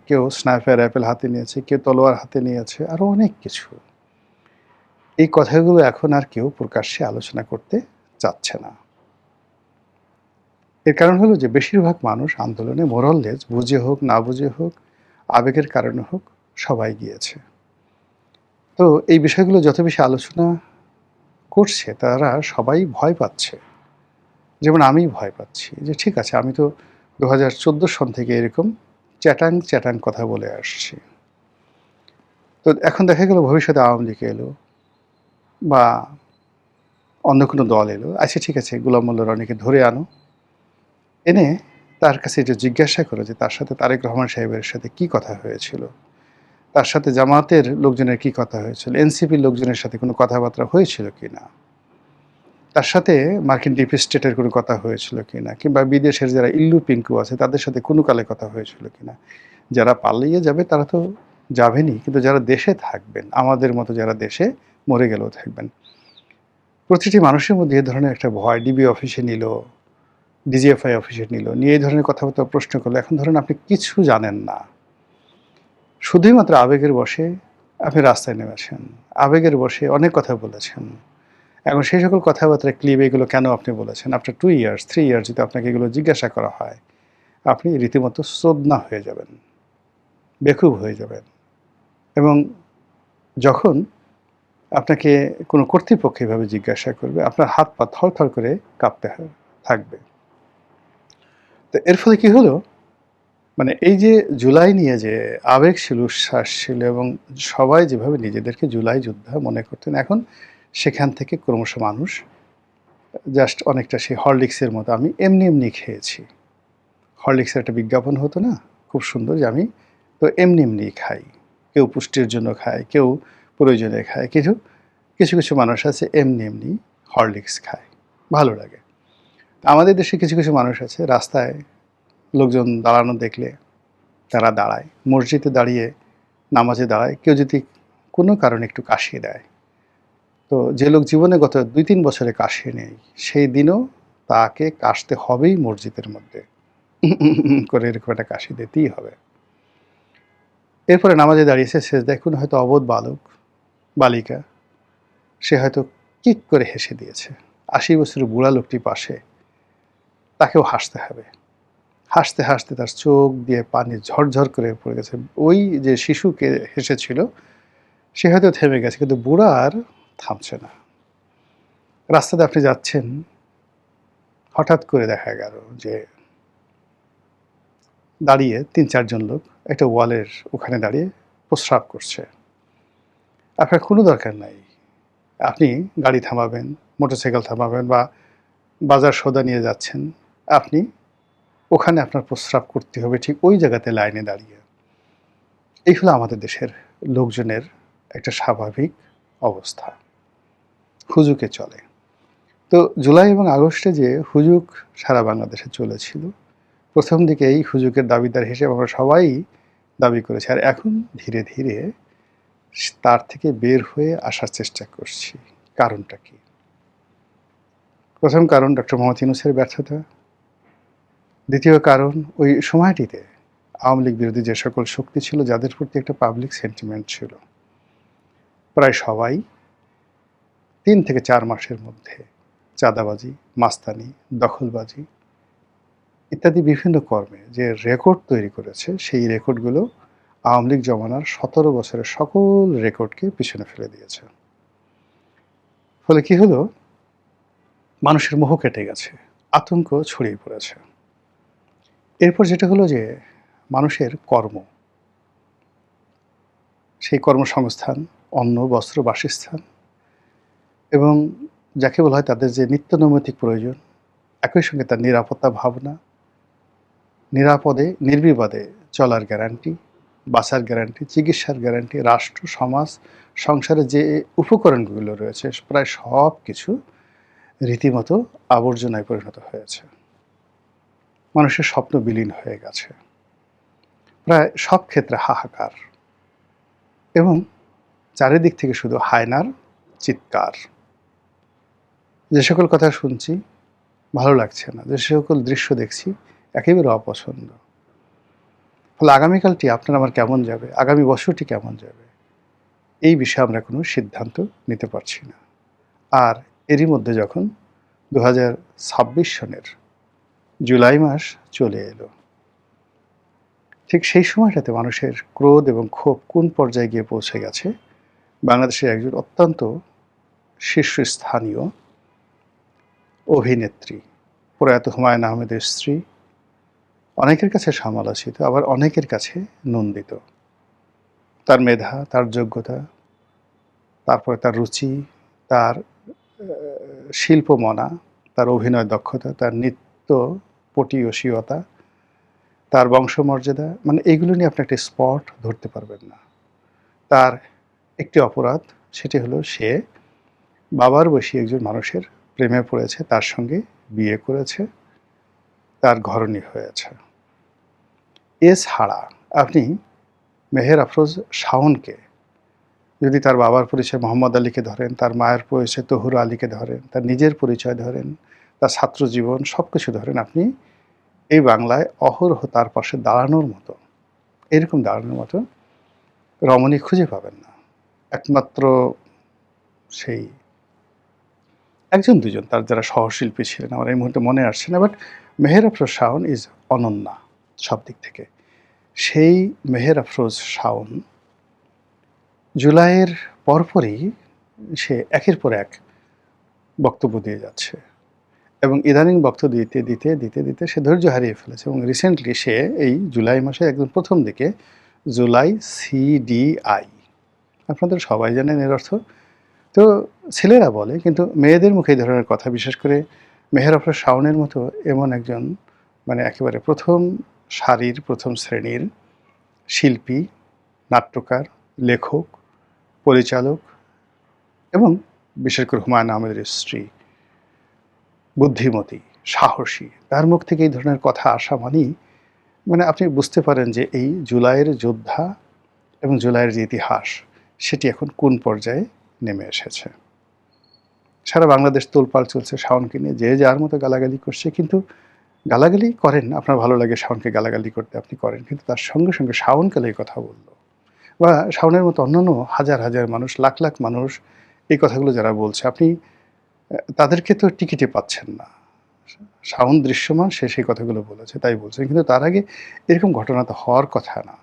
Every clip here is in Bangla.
কেউ স্নাইপার রাইফেল হাতে নিয়েছে, কেউ তলোয়ার হাতে নিয়েছে, আরও অনেক কিছু। এই কথাগুলো এখন আর কেউ প্রকাশ্যে আলোচনা করতে চাচ্ছে না। এর কারণ হলো যে বেশিরভাগ মানুষ আন্দোলনে মোরাললেস, বুঝে হোক না বুঝে হোক, আবেগের কারণে হোক, সবাই গিয়েছে। তো এই বিষয়গুলো যত বেশি আলোচনা করছে তারা সবাই ভয় পাচ্ছে। যেমন আমি ভয় পাচ্ছি যে ঠিক আছে, আমি তো 2014 সন থেকে এরকম চ্যাটাং চ্যাটাং কথা বলে আসছি। তো এখন দেখা গেল ভবিষ্যতে আওয়ামী লীগ এলো বা অন্য কোনো দল এলো, আচ্ছা ঠিক আছে, গোলাম মোল্লা রনিকে ধরে আনো, এনে তার কাছে এটা জিজ্ঞাসা করো যে তার সাথে তারেক রহমান সাহেবের সাথে কি কথা হয়েছিল, তার সাথে জামাতের লোকজনের কি কথা হয়েছিল, এনসিপির লোকজনের সাথে কোনো কথাবার্তা হয়েছিল কি না, তার সাথে মার্কিন ডিপ স্টেটের কোনো কথা হয়েছিল কি না, কিংবা বিদেশের যারা ইল্লু পিঙ্কু আছে তাদের সাথে কোনো কালে কথা হয়েছিল কি না। যারা পালিয়ে যাবে তারা তো যাবেনই, কিন্তু যারা দেশে থাকবেন, আমাদের মতো যারা দেশে মরে গেলেও থাকবেন, প্রতিটি মানুষের মধ্যে এ ধরনের একটা ভয়। ডিবি অফিসে নিল, ডিজিএফআই অফিসে নিল, নিয়ে এই ধরনের কথাবার্তা প্রশ্ন করলো। এখন ধরেন আপনি কিছু জানেন না, শুধুই মাত্র আবেগের বশে আপনি রাস্তায় নেমেছেন, আবেগের বশে অনেক কথা বলেছেন। এখন সেই সকল কথাবার্তা ক্লিপ এগুলো কেন আপনি বলেছেন, আফটার 2 ইয়ার্স 3 ইয়ার্স যদি আপনাকে এগুলো জিজ্ঞাসা করা হয়, আপনি রীতিমতো সোদনা হয়ে যাবেন, বেকুব হয়ে যাবেন। এবং যখন আপনাকে কোনো কর্তৃপক্ষ এভাবে জিজ্ঞাসা করবে, আপনার হাত পা থরথর করে কাঁপতে থাকবে। তো এর ফলে কি হলো, মানে এই যে জুলাই নিয়ে যে আবেগ ছিল, উচ্ছ্বাস ছিল, এবং সবাই যেভাবে নিজেদেরকে জুলাই যোদ্ধা মনে করতেন, এখন সেখান থেকে ক্রমশ মানুষ জাস্ট অনেকটা সেই হরলিক্সের মতো, আমি এমনি এমনি খেয়েছি। হরলিক্সের একটা বিজ্ঞাপন হতো না, খুব সুন্দর, যে আমি তো এমনি এমনি খাই। কেউ পুষ্টির জন্য খায়, কেউ প্রয়োজনে খায়, কিছু কিছু কিছু মানুষ আছে এমনি এমনি হরলিক্স খায়, ভালো লাগে। আমাদের দেশে কিছু কিছু মানুষ আছে রাস্তায় লোকজন দাঁড়ানো দেখলে তারা দাঁড়ায়, মসজিদে দাঁড়িয়ে নামাজে দাঁড়ায়, কেউ যদি কোনো কারণে একটু কাশিয়ে দেয়, তো যে লোক জীবনে গত 2-3 বছরে কাশিয়ে নেই, সেই দিনও তাকে কাশতে হবেই মসজিদের মধ্যে করে, এরকম একটা কাশি দিতেই হবে। এরপরে নামাজে দাঁড়িয়েছে, সেজদায় কোনো হয়তো অবোধ বালক বালিকা, সে হয়তো কিক করে হেসে দিয়েছে, 80 বছরের বুড়া লোকটি পাশে, তাকেও হাসতে হবে। হাসতে হাসতে তার চোখ দিয়ে পানি ঝরঝর করে পড়ে গেছে। ওই যে শিশুকে হেসেছিল সে হয়তো থেমে গেছে, কিন্তু বুড়া আর থামছে না। রাস্তাতে আপনি যাচ্ছেন, হঠাৎ করে দেখা গেল যে দাঁড়িয়ে 3-4 জন লোক একটা ওয়ালের ওখানে দাঁড়িয়ে প্রস্রাব করছে। আপনার কোনো দরকার নাই, আপনি গাড়ি থামাবেন, মোটরসাইকেল থামাবেন, বা বাজার সওদা নিয়ে যাচ্ছেন, আপনি ওখানে আপনার প্রস্রাব করতে হবে ঠিক ওই জায়গাতে লাইনে দাঁড়িয়ে। এই হলো আমাদের দেশের লোকজনের একটা স্বাভাবিক অবস্থা, হুজুকে চলে। তো জুলাই এবং আগস্টে যে হুজুক সারা বাংলাদেশে চলেছিল, প্রথম দিকে এই হুজুকের দাবিদার হিসেবে আমরা সবাই দাবি করেছি, আর এখন ধীরে ধীরে তার থেকে বের হয়ে আসার চেষ্টা করছি। কারণটা কি? প্রথম কারণ ডক্টর মোহাম্মদ ইউনূসের ব্যর্থতা। দ্বিতীয় কারণ, ওই সময়টিতে আওয়ামী লীগ বিরোধী যে সকল শক্তি ছিল, যাদের প্রতি একটা পাবলিক সেন্টিমেন্ট ছিল, প্রায় সবাই 3 থেকে 4 মাসের মধ্যে চাঁদাবাজি, মাস্তানি, দখলবাজি ইত্যাদি বিভিন্ন কর্মে যে রেকর্ড তৈরি করেছে, সেই রেকর্ডগুলো আওয়ামী লীগ জমানার 17 বছরের সকল রেকর্ডকে পিছনে ফেলে দিয়েছে। ফলে কি হলো, মানুষের মোহ কেটে গেছে, আতঙ্ক ছড়িয়ে পড়েছে। এরপর যেটা হলো যে মানুষের কর্ম, সেই কর্মসংস্থান, অন্ন, বস্ত্র, বাসস্থান, এবং যাকে বলা হয় তাদের যে নিত্যনৈমিত্তিক প্রয়োজন, একই সঙ্গে তার নিরাপত্তা ভাবনা, নিরাপদে নির্বিবাদে চলার গ্যারান্টি, বাঁচার গ্যারান্টি, চিকিৎসার গ্যারান্টি, রাষ্ট্র, সমাজ, সংসারের যে উপকরণগুলো রয়েছে, প্রায় সব কিছু রীতিমতো আবর্জনায় পরিণত হয়েছে। মানুষের স্বপ্ন বিলীন হয়ে গেছে, প্রায় সব ক্ষেত্রে হাহাকার, এবং চারিদিক থেকে শুধু হায়নার চিৎকার। যে সকল কথা শুনছি ভালো লাগছে না, যে সকল দৃশ্য দেখছি একেবারে অপছন্দ। ফলে আগামীকালটি আপনার আমার কেমন যাবে, আগামী বছরটি কেমন যাবে, এই বিষয়ে আমরা কোনো সিদ্ধান্ত নিতে পারছি না। আর এরই মধ্যে যখন ২০২৬ সনের জুলাই মাস চলে এলো, ঠিক সেই সময়টাতে মানুষের ক্রোধ এবং ক্ষোভ কোন পর্যায়ে গিয়ে পৌঁছে গেছে, বাংলাদেশের একজন অত্যন্ত শীর্ষস্থানীয় অভিনেত্রী, প্রয়াত হুমায়ূন আহমেদের স্ত্রী, অনেকের কাছে সমালোচিত, আবার অনেকের কাছে নন্দিত। তার মেধা, তার যোগ্যতা, তারপরে তার রুচি, তার শিল্পমনা, তার অভিনয় দক্ষতা, তার নৃত্য পটীয়সীয়তা, তার বংশমর্যাদা, মানে এইগুলো নিয়ে আপনি একটা স্পট ধরতে পারবেন না। তার একটি অপরাধ, সেটি হলো সে বাবার বয়সী একজন মানুষের প্রেমে পড়েছে, তার সঙ্গে বিয়ে করেছে, তার ঘরণী হয়েছে। এছাড়া আপনি মেহের আফরোজ শাওনকে যদি তার বাবার পরিচয় মোহাম্মদ আলীকে ধরেন, তার মায়ের পরিচয় তহুর আলীকে ধরেন, তার নিজের পরিচয় ধরেন, তার ছাত্র জীবন সব কিছু ধরেন, আপনি এই বাংলায় অহরহ তার পাশে দাঁড়ানোর মতো, এরকম দাঁড়ানোর মতো রমণী খুঁজে পাবেন না। একমাত্র সেই একজন দুজন তার যারা সহশিল্পী ছিলেন, আমার এই মুহূর্তে মনে আসছে না, বাট মেহের আফরোজ শাওন ইজ অনন্যা সব দিক থেকে। সেই মেহের আফরোজ শাওন জুলাইয়ের পরপরই সে একের পর এক বক্তব্য দিয়ে যাচ্ছে, এবং ইদানিং বক্তব্য দিতে দিতে দিতে দিতে সে ধৈর্য হারিয়ে ফেলেছে, এবং রিসেন্টলি সে এই জুলাই মাসের একদম প্রথম দিকে জুলাই সিডিআই, আপনাদের সবাই জানেন এর অর্থ। তো ছেলেরা বলে, কিন্তু মেয়েদের মুখে এই ধরনের কথা, বিশেষ করে মেহের আফরোজ শাওনের মতো এমন একজন মানে একেবারে প্রথম সারির প্রথম শ্রেণীর শিল্পী, নাট্যকার, লেখক, পরিচালক, এবং বিশেষ করে হুমায়ূন আহমেদের স্ত্রী, বুদ্ধিমতী, সাহসী, তার মুখ থেকে এই ধরনের কথা আসা মানেই মানে আপনি বুঝতে পারেন যে এই জুলাইয়ের যোদ্ধা এবং জুলাইয়ের যে ইতিহাস, সেটি এখন কোন পর্যায়ে নেমে এসেছে। সারা বাংলাদেশ তোলপাড় চলছে শাওনকে নিয়ে, যে যার মতো গালাগালি করছে, কিন্তু গালাগালি করেন, আপনার ভালো লাগে শাওনকে গালাগালি করতে, আপনি করেন, কিন্তু তার সঙ্গে সঙ্গে শাওন কেন এই কথা বললো, বা শাওনের মতো অন্যান্য হাজার হাজার মানুষ, লাখ লাখ মানুষ এই কথাগুলো যারা বলছে, আপনি তাদেরকে তো টিকিটে পাচ্ছেন না। শাওন দৃশ্যমান, সে সেই কথাগুলো বলেছে তাই বলছে, কিন্তু তার আগে এরকম ঘটনা তো হওয়ার কথা না।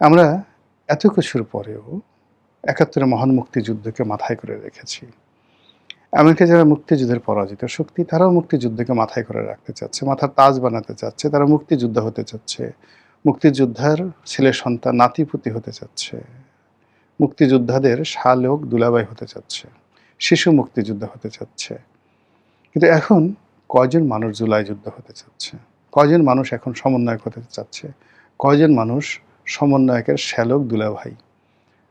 আমরা এত কিছুর পরেও ৭১ মহান মুক্তিযুদ্ধকে মাথায় করে রেখেছি। আমেরিকা যারা মুক্তিযুদ্ধের পরাজিত শক্তি, তারাও মুক্তিযুদ্ধকে মাথায় করে রাখতে চাচ্ছে, মাথার তাজ বানাতে চাচ্ছে, তারা মুক্তিযোদ্ধা হতে চাচ্ছে, মুক্তিযোদ্ধার ছেলে সন্তান নাতিপুতি হতে চাচ্ছে, মুক্তিযোদ্ধাদের শালক দুলাভাই হতে চাচ্ছে, শিশু মুক্তিযোদ্ধা হতে চাচ্ছে। কিন্তু এখন কয়জন মানুষ জুলাই যুদ্ধ হতে চাচ্ছে, কয়জন মানুষ এখন সমন্বয়ক হতে চাচ্ছে, কয়জন মানুষ সমন্বয়কের শ্যালক দুলাভাই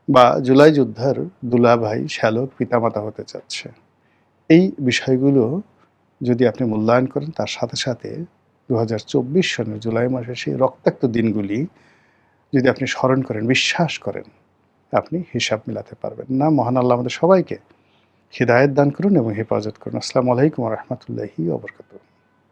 বা জুলাই যোদ্ধার দুলাভাই শ্যালক পিতামাতা হতে চাচ্ছে। এই বিষয়গুলো যদি আপনি মূল্যায়ন করেন, তার সাথে সাথে ২০২৪ সনের জুলাই মাসের সেই রক্তাক্ত দিনগুলি যদি আপনি স্মরণ করেন, বিশ্বাস করেন, আপনি হিসাব মিলাতে পারবেন না। মহান আল্লাহ আমাদের সবাইকে হিদায়াত দান করুন এবং হেফাজত করুন। আসসালামু আলাইকুম ওয়া রাহমাতুল্লাহি ওয়া বারাকাতুহু।